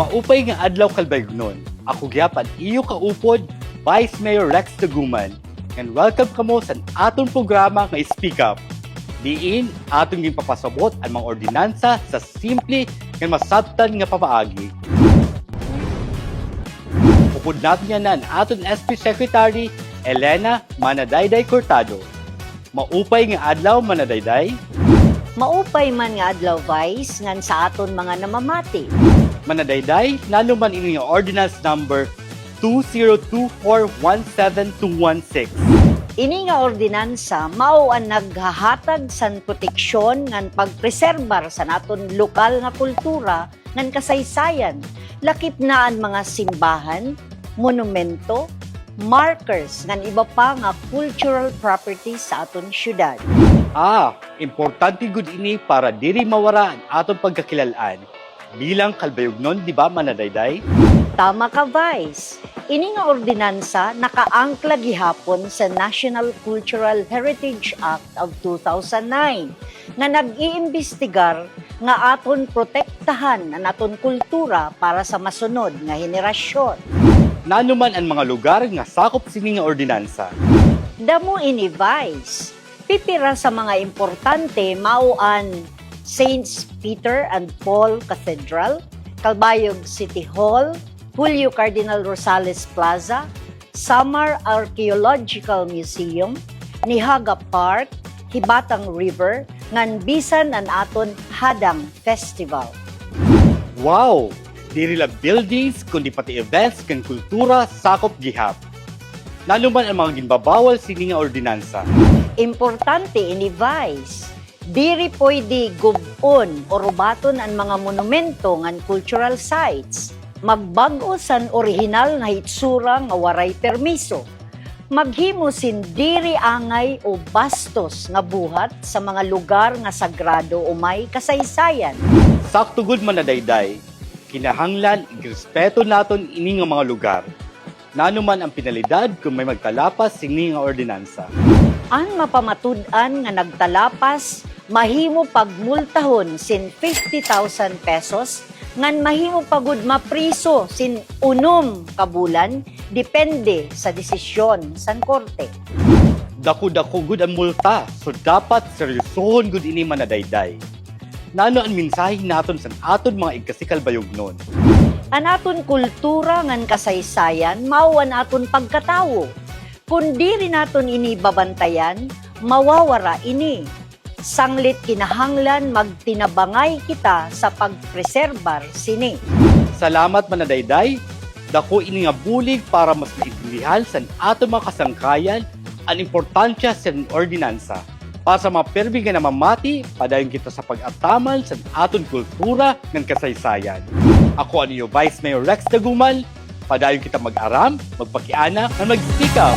Maupay nga adlaw kalbayognon. Ako gyapon iyo kaupod, Vice Mayor Rex Taguman. And welcome kamo sa aton programa nga Speak Up. Diin atong gipapasabot ang mga ordinansa sa simple nga masabtan nga papaagi. Upod natin yan ang aton SP Secretary Elena Manadayday Cortado. Maupay nga adlaw Manadayday. Maupay man nga adlaw Vice ngan sa aton mga namamati. Manadayday, naluman ini nga Ordinance Number 2024-17216. Ini nga ordinansa mao ang naghahatag san proteksyon ngan pagpreserbar sa naton lokal nga kultura ngan kasaysayan, lakip na ang mga simbahan, monumento, markers ngan iba pa nga cultural properties sa aton syudad. Importante gud ini para diri mawara ang aton pagkakilalaan bilang kalbayognon, di ba Manadayday? Tama ka, Vice. Ini nga ordinansa nakaangkla gihapon sa National Cultural Heritage Act of 2009 nga nag-iimbestigar nga aton protektahan ang aton kultura para sa masunod nga henerasyon. Nanuman ang mga lugar nga sakop sini nga ordinansa. Damo ini Vice. Pipira sa mga importante mao ang Saints Peter and Paul Cathedral, Calbayog City Hall, Julio Cardinal Rosales Plaza, Samar Archaeological Museum, Nihaga Park, Hibatang River, ngan bisan ang aton Hadang Festival. Wow! Diri la buildings kundi pati events kan kultura sakop gihap. Nanuman ang mga ginbabawal sini nga ordinansa. Importante ini Vice. Diri pwede gubon o rubaton ang mga monumento ngan cultural sites. Magbag-o san orihinal nga hitsura nga waray permiso. Maghimo sin diri angay o bastos nga buhat sa mga lugar nga sagrado o may kasaysayan. Sakto gud Manadayday, kinahanglan irespeto naton ini nga mga lugar. Nanuman ang penalidad kung may magtalapas sini nga ordinansa. Ang mapamatud-an nga nagtalapas, mahimo pagmultahon sin 50,000 pesos, ngan mahimo pagud mapriso sin 6 kabulan, depende sa desisyon san korte. Dako-dako gud ang multa, so dapat seryosohon gud ini Manadayday. Nano ang mensahe naton sa aton mga igkasikalbayognon. An aton kultura ngan kasaysayan mao an aton pagkatawo. Kung diri naton ini babantayan, mawawara ini. Sanglit kinahanglan magtinabangay kita sa pagpreserbar sini. Salamat Manadayday. Dako ini nga bulig para mas maintindihan sa aton mga kasangkayan ang importansya sa ordinansa. Para sa mga permi nga namamati, padayon kita sa pag-ataman sa aton kultura ng kasaysayan. Ako ang iyo Vice Mayor Rex Taguman. Padayon kita mag-aram, magpakiana, at mag-speak up.